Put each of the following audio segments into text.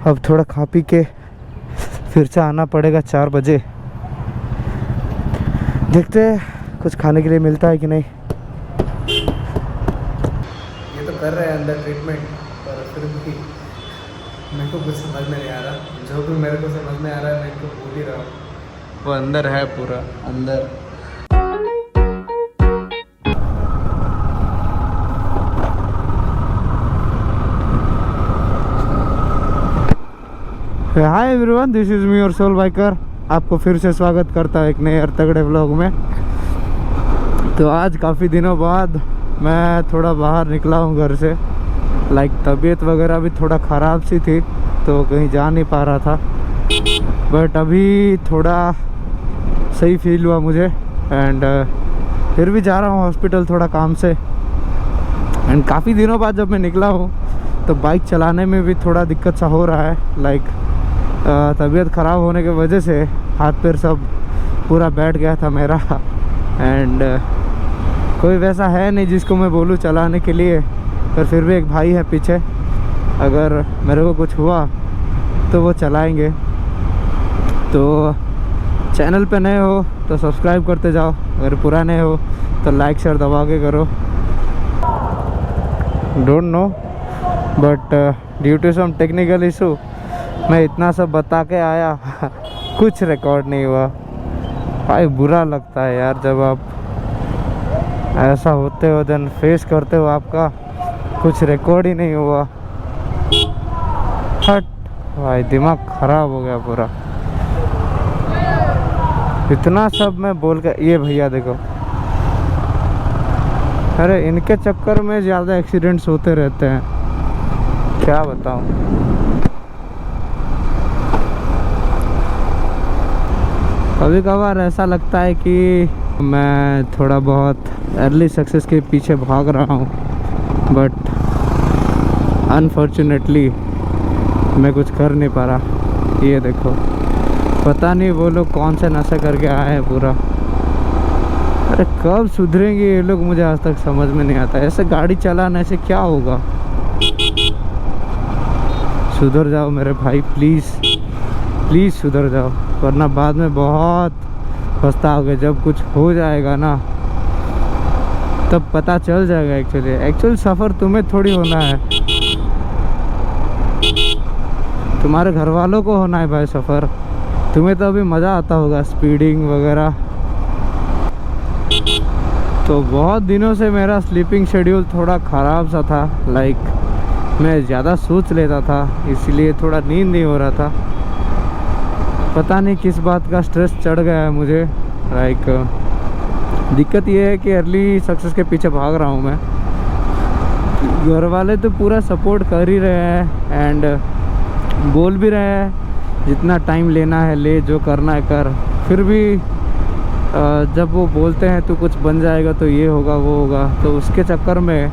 अब थोड़ा खा पी के फिर से आना पड़ेगा 4 बजे। देखते हैं कुछ खाने के लिए मिलता है कि नहीं। ये तो कर रहे हैं अंदर ट्रीटमेंट, पर फिर भी मेरे को कुछ समझ में नहीं आ रहा। जो भी मेरे को समझ में आ रहा है मैं इनको भूल ही रहा हूँ। वो अंदर है, पूरा अंदर। Hi everyone, this is me your soul biker. आपको फिर से स्वागत करता है एक नए और तगड़े व्लॉग में। तो आज काफ़ी दिनों बाद मैं थोड़ा बाहर निकला हूँ घर से। तबीयत वगैरह भी थोड़ा ख़राब सी थी तो कहीं जा नहीं पा रहा था, बट अभी थोड़ा सही फील हुआ मुझे। एंड फिर भी जा रहा हूँ हॉस्पिटल थोड़ा काम से। एंड काफ़ी दिनों बाद जब मैं निकला हूँ तो बाइक चलाने में भी थोड़ा दिक्कत सा हो रहा है। तबीयत ख़राब होने की वजह से हाथ पैर सब पूरा बैठ गया था मेरा। एंड कोई वैसा है नहीं जिसको मैं बोलूँ चलाने के लिए, पर फिर भी एक भाई है पीछे, अगर मेरे को कुछ हुआ तो वो चलाएंगे। तो चैनल पे नए हो तो सब्सक्राइब करते जाओ, अगर पुराने हो तो लाइक शेयर दबा के करो। Don't know but due to some technical issue मैं इतना सब बता के आया कुछ रिकॉर्ड नहीं हुआ। भाई बुरा लगता है यार जब आप ऐसा होते हो, देन फेस करते हो आपका कुछ रिकॉर्ड ही नहीं हुआ। हट भाई, दिमाग ख़राब हो गया पूरा। इतना सब मैं बोल के, ये भैया देखो, अरे इनके चक्कर में ज़्यादा एक्सीडेंट्स होते रहते हैं, क्या बताऊं। कभी कभार ऐसा लगता है कि मैं थोड़ा बहुत अर्ली सक्सेस के पीछे भाग रहा हूँ, बट अनफॉर्चुनेटली मैं कुछ कर नहीं पा रहा। ये देखो, पता नहीं वो लोग कौन से नशे करके आए हैं पूरा। अरे कब सुधरेंगे ये लोग, मुझे आज तक समझ में नहीं आता। ऐसे गाड़ी चलाने से क्या होगा। सुधर जाओ मेरे भाई, प्लीज़ प्लीज़ सुधर जाओ, वरना बाद में बहुत पछताओगे। जब कुछ हो जाएगा ना तब पता चल जाएगा एक्चुअली सफ़र तुम्हें थोड़ी होना है, तुम्हारे घर वालों को होना है भाई सफ़र। तुम्हें तो अभी मज़ा आता होगा स्पीडिंग वगैरह। तो बहुत दिनों से मेरा स्लीपिंग शेड्यूल थोड़ा ख़राब सा था। मैं ज़्यादा सोच लेता था, इसलिए थोड़ा नींद नहीं हो रहा था। पता नहीं किस बात का स्ट्रेस चढ़ गया है मुझे। दिक्कत ये है कि अर्ली सक्सेस के पीछे भाग रहा हूँ मैं। घर वाले तो पूरा सपोर्ट कर ही रहे हैं एंड बोल भी रहे हैं जितना टाइम लेना है ले, जो करना है कर। फिर भी जब वो बोलते हैं तो कुछ बन जाएगा, तो ये होगा वो होगा, तो उसके चक्कर में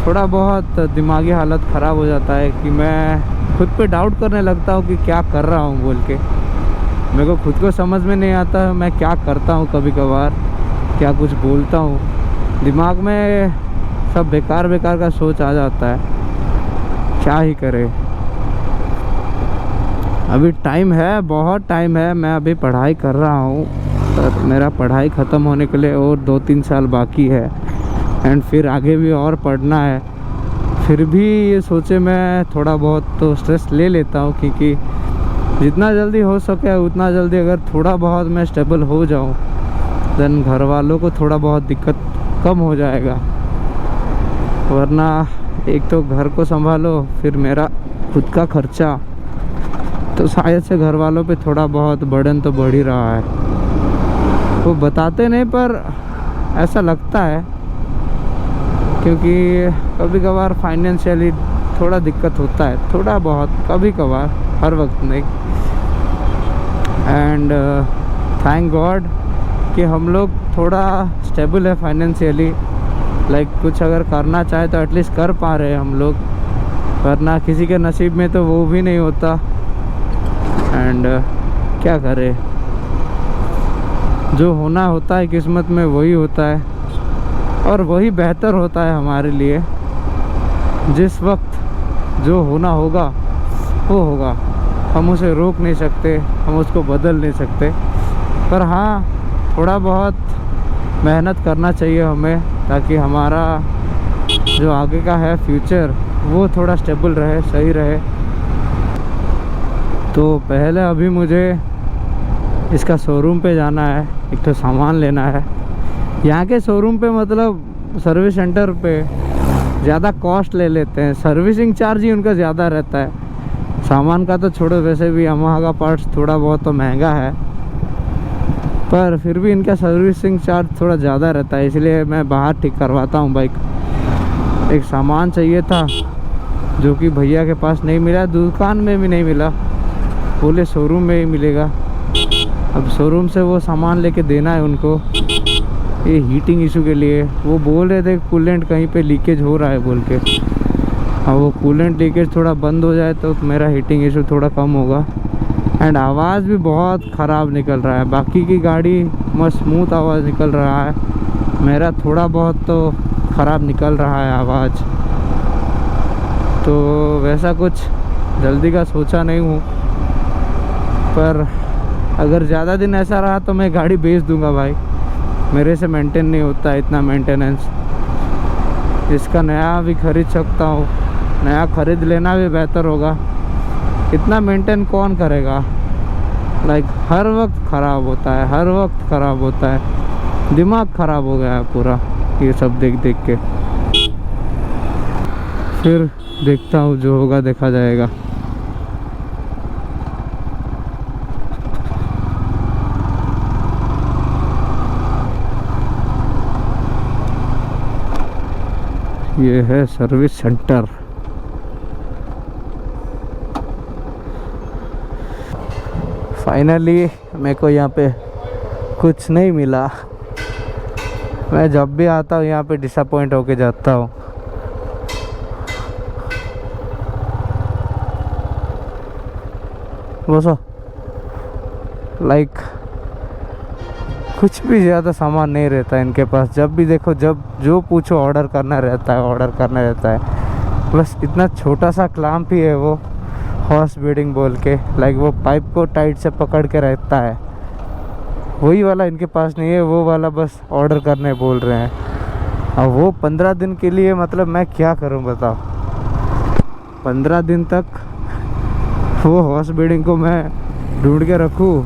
थोड़ा बहुत दिमागी हालत ख़राब हो जाता है कि मैं खुद पे डाउट करने लगता हूँ कि क्या कर रहा हूँ बोल के। मेरे को खुद को समझ में नहीं आता है मैं क्या करता हूँ। कभी कभार क्या कुछ बोलता हूँ, दिमाग में सब बेकार बेकार का सोच आ जाता है। क्या ही करे। अभी टाइम है, बहुत टाइम है। मैं अभी पढ़ाई कर रहा हूँ, पर मेरा पढ़ाई ख़त्म होने के लिए और 2-3 साल बाकी है एंड फिर आगे भी और पढ़ना है। फिर भी ये सोचे मैं थोड़ा बहुत तो स्ट्रेस ले लेता हूँ, क्योंकि जितना जल्दी हो सके उतना जल्दी अगर थोड़ा बहुत मैं स्टेबल हो जाऊँ, देन घर वालों को थोड़ा बहुत दिक्कत कम हो जाएगा। वरना एक तो घर को संभालो, फिर मेरा खुद का खर्चा, तो शायद से घर वालों पे थोड़ा बहुत बर्डन तो बढ़ ही रहा है। वो बताते नहीं पर ऐसा लगता है, क्योंकि कभी कभार फाइनेंशियली थोड़ा दिक्कत होता है, थोड़ा बहुत कभी कभार, हर वक्त नहीं। एंड थैंक गॉड कि हम लोग थोड़ा स्टेबल है फाइनेंशियली। कुछ अगर करना चाहे तो एटलीस्ट कर पा रहे हैं हम लोग, वरना किसी के नसीब में तो वो भी नहीं होता। एंड क्या करें, जो होना होता है किस्मत में वही होता है, और वही बेहतर होता है हमारे लिए। जिस वक्त जो होना होगा वो होगा, हम उसे रोक नहीं सकते, हम उसको बदल नहीं सकते। पर हाँ, थोड़ा बहुत मेहनत करना चाहिए हमें, ताकि हमारा जो आगे का है फ्यूचर वो थोड़ा स्टेबल रहे, सही रहे। तो पहले अभी मुझे इसका शोरूम पे जाना है, एक तो सामान लेना है। यहाँ के शोरूम पे मतलब सर्विस सेंटर पे ज़्यादा कॉस्ट ले लेते हैं, सर्विसिंग चार्ज ही उनका ज़्यादा रहता है। सामान का तो छोड़ो, वैसे भी यामाहा का पार्ट्स थोड़ा बहुत तो महंगा है, पर फिर भी इनका सर्विसिंग चार्ज थोड़ा ज़्यादा रहता है, इसलिए मैं बाहर ठीक करवाता हूँ बाइक। एक सामान चाहिए था जो कि भैया के पास नहीं मिला, दुकान में भी नहीं मिला, बोले शोरूम में ही मिलेगा। अब शोरूम से वो सामान लेके देना है उनको, ये हीटिंग इशू के लिए। वो बोल रहे थे कूलेंट कहीं पे लीकेज हो रहा है बोल के। अब वो कूलेंट लीकेज थोड़ा बंद हो जाए तो मेरा हीटिंग इशू थोड़ा कम होगा। एंड आवाज़ भी बहुत ख़राब निकल रहा है, बाकी की गाड़ी मस्त स्मूथ आवाज़ निकल रहा है, मेरा थोड़ा बहुत तो ख़राब निकल रहा है आवाज़। तो वैसा कुछ जल्दी का सोचा नहीं हूँ, पर अगर ज़्यादा दिन ऐसा रहा तो मैं गाड़ी बेच दूँगा भाई, मेरे से मेंटेन नहीं होता है इतना मेंटेनेंस। इसका नया भी खरीद सकता हूँ, नया खरीद लेना भी बेहतर होगा, इतना मेंटेन कौन करेगा। लाइक हर वक्त ख़राब होता है, हर वक्त ख़राब होता है, दिमाग ख़राब हो गया है पूरा ये सब देख देख के। फिर देखता हूँ, जो होगा देखा जाएगा। ये है सर्विस सेंटर। फाइनली मेरे को यहाँ पे कुछ नहीं मिला। मैं जब भी आता हूँ यहाँ पे डिसअपॉइंट होके जाता हूँ। बस लाइक कुछ भी ज़्यादा सामान नहीं रहता इनके पास, जब भी देखो, जब जो पूछो ऑर्डर करना रहता है, ऑर्डर करना रहता है। बस इतना छोटा सा क्लैंप ही है वो, हॉर्स बीडिंग बोल के, लाइक वो पाइप को टाइट से पकड़ के रहता है, वही वाला इनके पास नहीं है, वो वाला बस ऑर्डर करने बोल रहे हैं। अब वो 15 दिन के लिए, मतलब मैं क्या करूं बताओ, 15 दिन तक वो हॉर्स बीडिंग को मैं ढूंढ के रखूं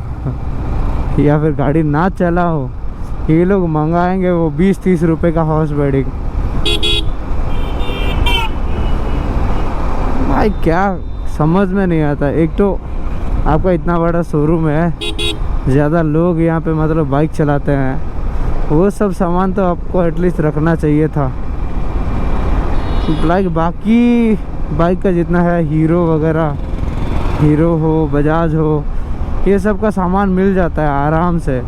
या फिर गाड़ी ना चलाओ। ये लोग मंगाएंगे वो 20-30 रुपए का हॉर्स बीडिंग। भाई क्या समझ में नहीं आता। एक तो आपका इतना बड़ा शोरूम है, ज़्यादा लोग यहाँ पे मतलब बाइक चलाते हैं, वो सब सामान तो आपको एटलीस्ट रखना चाहिए था। लाइक बाकी बाइक का जितना है, हीरो वगैरह, हीरो हो, बजाज हो, ये सब का सामान मिल जाता है आराम से,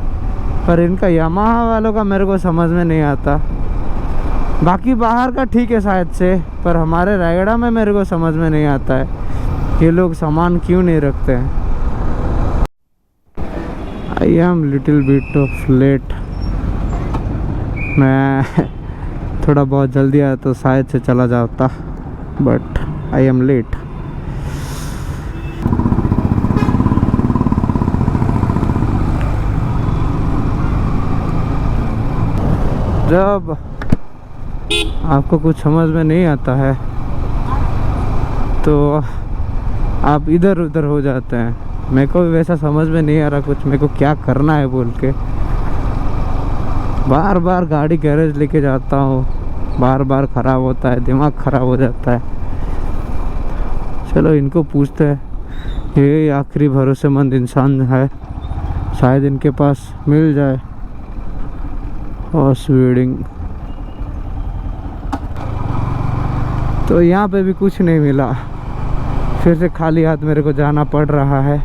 पर इनका यामाहा वालों का मेरे को समझ में नहीं आता। बाकी बाहर का ठीक है शायद से, पर हमारे रायगढ़ में मेरे को समझ में नहीं आता है ये लोग सामान क्यों नहीं रखते हैं। I am little bit of late. मैं थोड़ा बहुत जल्दी आया तो शायद से चला जाता, बट आई एम लेट। जब आपको कुछ समझ में नहीं आता है तो आप इधर उधर हो जाते हैं। मेरे को भी वैसा समझ में नहीं आ रहा कुछ, मेरे को क्या करना है बोल के बार बार गाड़ी गैरेज लेके जाता हूँ, बार बार ख़राब होता है, दिमाग ख़राब हो जाता है। चलो इनको पूछते हैं, ये आखिरी भरोसेमंद इंसान है, शायद इनके पास मिल जाए हॉर्स बीडिंग। तो यहाँ पे भी कुछ नहीं मिला, फिर से खाली हाथ मेरे को जाना पड़ रहा है।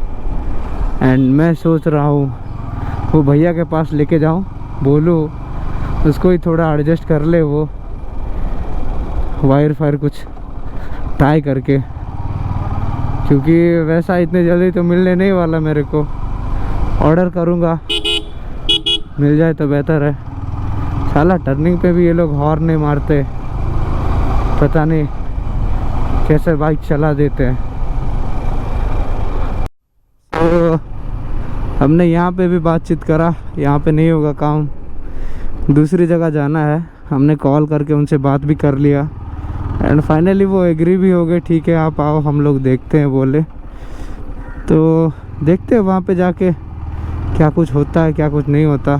एंड मैं सोच रहा हूँ वो भैया के पास लेके जाऊँ, बोलूँ उसको ही थोड़ा एडजस्ट कर ले, वो वायर फायर कुछ ट्राई करके, क्योंकि वैसा इतने जल्दी तो मिलने नहीं वाला मेरे को। ऑर्डर करूँगा, मिल जाए तो बेहतर है। साला टर्निंग पे भी ये लोग हॉर्न नहीं मारते, पता नहीं कैसे बाइक चला देते हैं। तो हमने यहाँ पे भी बातचीत करा, यहाँ पे नहीं होगा काम, दूसरी जगह जाना है। हमने कॉल करके उनसे बात भी कर लिया एंड फाइनली वो एग्री भी हो गए, ठीक है आप आओ हम लोग देखते हैं बोले। तो देखते हैं वहाँ पे जाके क्या कुछ होता है क्या कुछ नहीं होता।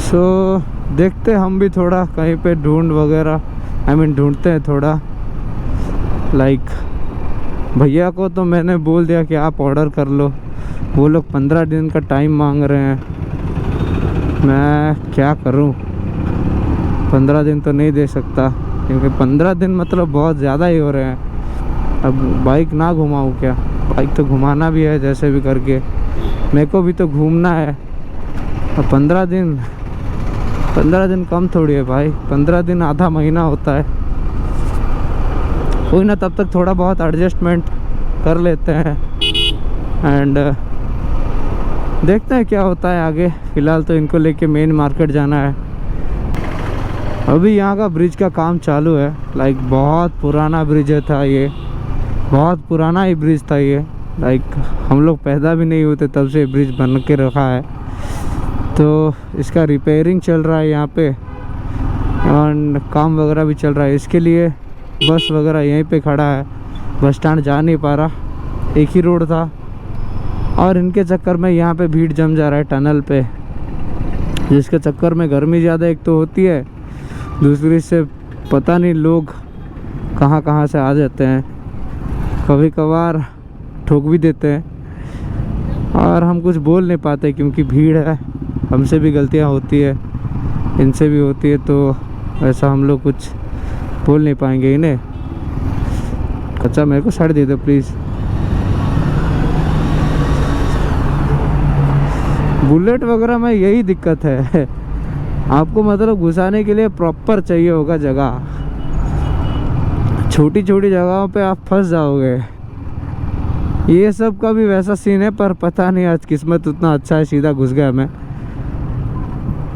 सो देखते हम भी थोड़ा कहीं पे ढूंढ वगैरह ढूंढते हैं थोड़ा। लाइक भैया को तो मैंने बोल दिया कि आप ऑर्डर कर लो, वो लोग 15 दिन का टाइम मांग रहे हैं। मैं क्या करूं, 15 दिन तो नहीं दे सकता क्योंकि 15 दिन मतलब बहुत ज़्यादा ही हो रहे हैं। अब बाइक ना घुमाऊं क्या, बाइक तो घुमाना भी है जैसे भी करके, मेरे को भी तो घूमना है। अब 15 दिन कम थोड़ी है भाई, 15 दिन आधा महीना होता है। कोई ना, तब तक थोड़ा बहुत एडजस्टमेंट कर लेते हैं एंड देखते हैं क्या होता है आगे। फ़िलहाल तो इनको लेके मेन मार्केट जाना है। अभी यहाँ का ब्रिज का काम चालू है। लाइक बहुत पुराना ब्रिज था ये, बहुत पुराना ही ब्रिज था ये। लाइक हम लोग पैदा भी नहीं होते तब से ब्रिज बन के रखा है। तो इसका रिपेयरिंग चल रहा है यहाँ पे और काम वगैरह भी चल रहा है। इसके लिए बस वगैरह यहीं पे खड़ा है, बस स्टैंड जा नहीं पा रहा, एक ही रोड था और इनके चक्कर में यहाँ पे भीड़ जम जा रहा है टनल पे, जिसके चक्कर में गर्मी ज़्यादा एक तो होती है, दूसरी से पता नहीं लोग कहाँ कहाँ से आ जाते हैं, कभी कभार ठोक भी देते हैं और हम कुछ बोल नहीं पाते क्योंकि भीड़ है। हमसे भी गलतियाँ होती है, इनसे भी होती है, तो ऐसा हम लोग कुछ बोल नहीं पाएंगे इन्हें। अच्छा मेरे को साइड दे दो प्लीज़। बुलेट वगैरह में यही दिक्कत है, आपको मतलब घुसाने के लिए प्रॉपर चाहिए होगा जगह। छोटी छोटी जगहों पे आप फंस जाओगे। ये सब का भी वैसा सीन है, पर पता नहीं आज किस्मत उतना अच्छा है, सीधा घुस गया मैं,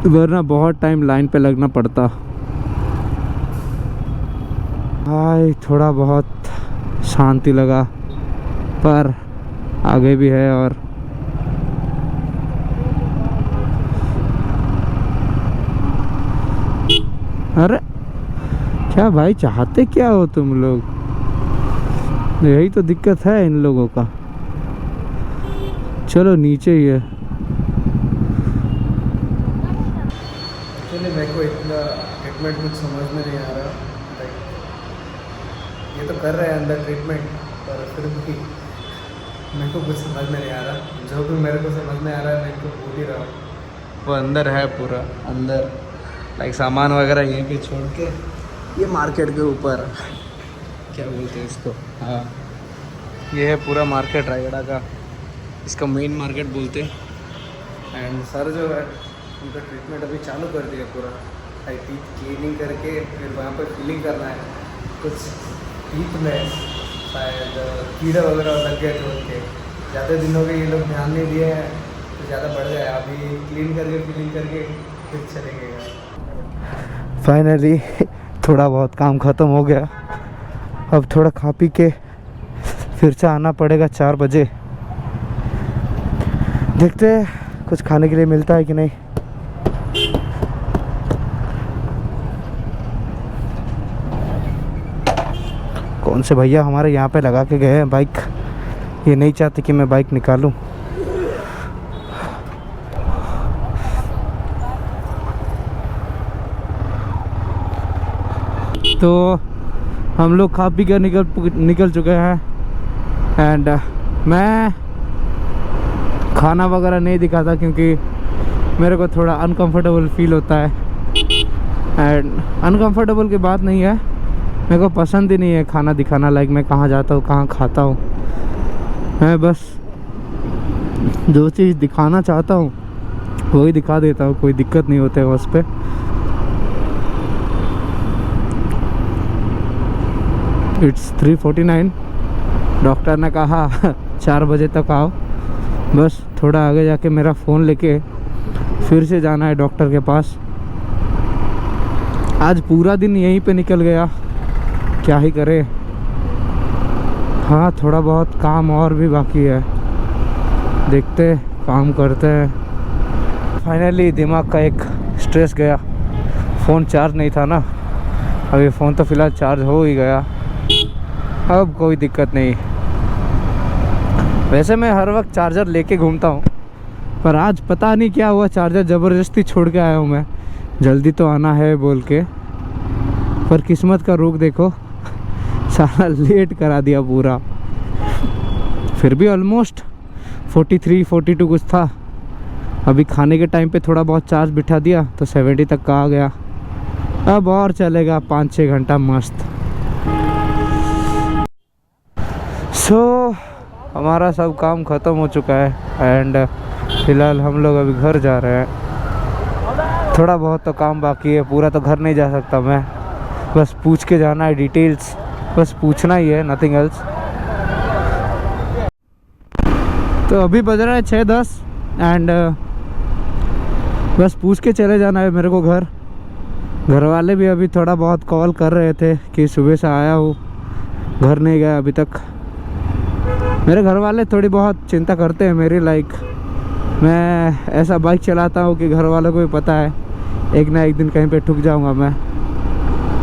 वरना बहुत टाइम लाइन पे लगना पड़ता। भाई थोड़ा बहुत शांति लगा, पर आगे भी है। और अरे क्या भाई चाहते क्या हो तुम लोग, यही तो दिक्कत है इन लोगों का। चलो नीचे ही है। मेरे को इतना ट्रीटमेंट कुछ समझ में नहीं आ रहा। ये तो कर रहे हैं अंदर ट्रीटमेंट, पर फिर भी मेरे को कुछ समझ में नहीं आ रहा। जो भी मेरे को समझ में आ रहा है मैं इनको भूल ही रहा हूँ। वो अंदर है पूरा अंदर, लाइक सामान वगैरह यहीं पे छोड़ के, ये मार्केट के ऊपर क्या बोलते हैं इसको, हाँ ये है पूरा मार्केट रायगढ़ का, इसका मेन मार्केट बोलते हैं। एंड सर जो है उनका ट्रीटमेंट अभी चालू कर दिया पूरा, टीथ क्लीनिंग करके फिर वहाँ पर फिलिंग करना है। कुछ टीथ में शायद कीड़े वगैरह लग गए थे उनके, ज़्यादा दिन हो गए ये लोग ध्यान नहीं दिए हैं तो ज़्यादा बढ़ गया। अभी क्लीन करके फिलिंग करके फिर चलेंगे। फाइनली थोड़ा बहुत काम ख़त्म हो गया। अब थोड़ा खा पी के फिर से आना पड़ेगा 4 बजे। देखते हैं कुछ खाने के लिए मिलता है कि नहीं। कौन से भैया हमारे यहाँ पे लगा के गए हैं बाइक, ये नहीं चाहते कि मैं बाइक निकालूं। तो हम लोग खा पी कर निकल चुके हैं एंड मैं खाना वगैरह नहीं दिखाता क्योंकि मेरे को थोड़ा अनकंफर्टेबल फील होता है। एंड अनकंफर्टेबल की बात नहीं है, मेरे को पसंद ही नहीं है खाना दिखाना। लाइक मैं कहाँ जाता हूँ कहाँ खाता हूँ, मैं बस जो चीज़ दिखाना चाहता हूँ वही दिखा देता हूँ, कोई दिक्कत नहीं होता है उस पर। इट्स 3:49, डॉक्टर ने कहा 4 बजे तक आओ। बस थोड़ा आगे जाके मेरा फ़ोन लेके फिर से जाना है डॉक्टर के पास। आज पूरा दिन यहीं पे निकल गया, क्या ही करे। हाँ थोड़ा बहुत काम और भी बाकी है, देखते काम करते हैं। फाइनली दिमाग का एक स्ट्रेस गया। फ़ोन चार्ज नहीं था ना, अभी फ़ोन तो फ़िलहाल चार्ज हो ही गया, अब कोई दिक्कत नहीं। वैसे मैं हर वक्त चार्जर लेके घूमता हूँ, पर आज पता नहीं क्या हुआ, चार्जर ज़बरदस्ती छोड़ के आया हूँ मैं। जल्दी तो आना है बोल के, पर किस्मत का रुख देखो, सारा लेट करा दिया पूरा। फिर भी ऑलमोस्ट 43-42 कुछ था। अभी खाने के टाइम पे थोड़ा बहुत चार्ज बिठा दिया तो 70 तक का आ गया। अब और चलेगा 5-6 घंटा मस्त। हमारा सब काम ख़त्म हो चुका है एंड फ़िलहाल हम लोग अभी घर जा रहे हैं। थोड़ा बहुत तो काम बाकी है, पूरा तो घर नहीं जा सकता मैं, बस पूछ के जाना है डिटेल्स, बस पूछना ही है, नथिंग एल्स। तो अभी बज रहा है 6:10 एंड बस पूछ के चले जाना है मेरे को घर। घर वाले भी अभी थोड़ा बहुत कॉल कर रहे थे कि सुबह से आया हूँ, घर नहीं गया अभी तक। मेरे घर वाले थोड़ी बहुत चिंता करते हैं मेरी, लाइक मैं ऐसा बाइक चलाता हूँ कि घर वालों को भी पता है एक ना एक दिन कहीं पे ठुक जाऊँगा मैं,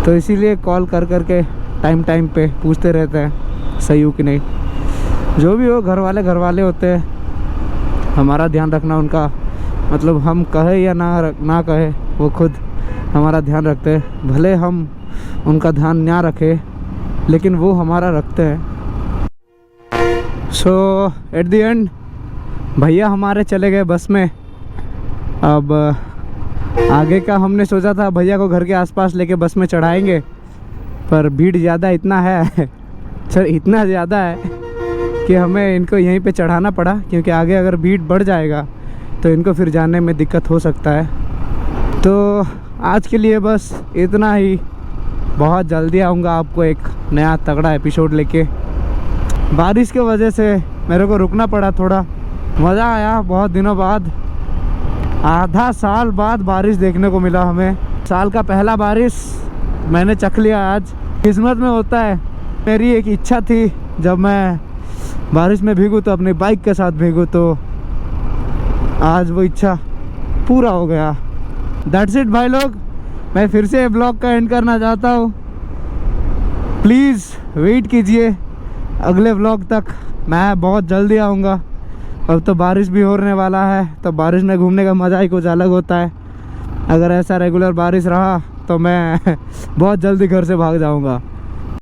तो इसीलिए कॉल कर के टाइम पे पूछते रहते हैं सही हो कि नहीं। जो भी हो, घर वाले होते हैं, हमारा ध्यान रखना उनका, मतलब हम कहे या ना कहे वो खुद हमारा ध्यान रखते हैं। भले हम उनका ध्यान ना रखें लेकिन वो हमारा रखते हैं। सो एट द एंड भैया हमारे चले गए बस में। अब आगे का हमने सोचा था भैया को घर के आसपास लेके बस में चढ़ाएंगे, पर भीड़ ज़्यादा इतना है इतना ज़्यादा है कि हमें इनको यहीं पे चढ़ाना पड़ा, क्योंकि आगे अगर भीड़ बढ़ जाएगा तो इनको फिर जाने में दिक्कत हो सकता है। तो आज के लिए बस इतना ही। बहुत जल्दी आऊँगा आपको एक नया तगड़ा एपिसोड लेके। बारिश के वजह से मेरे को रुकना पड़ा थोड़ा। मज़ा आया, बहुत दिनों बाद, आधा साल बाद बारिश देखने को मिला हमें। साल का पहला बारिश मैंने चख लिया आज। किस्मत में होता है। मेरी एक इच्छा थी जब मैं बारिश में भीगूँ तो अपनी बाइक के साथ भीगूँ, तो आज वो इच्छा पूरा हो गया। दैट्स इट भाई लोग, मैं फिर से ब्लॉग का एंड करना चाहता हूँ। प्लीज़ वेट कीजिए अगले व्लॉग तक, मैं बहुत जल्दी आऊँगा। अब तो बारिश भी होने वाला है, तो बारिश में घूमने का मज़ा ही कुछ अलग होता है। अगर ऐसा रेगुलर बारिश रहा तो मैं बहुत जल्दी घर से भाग जाऊँगा।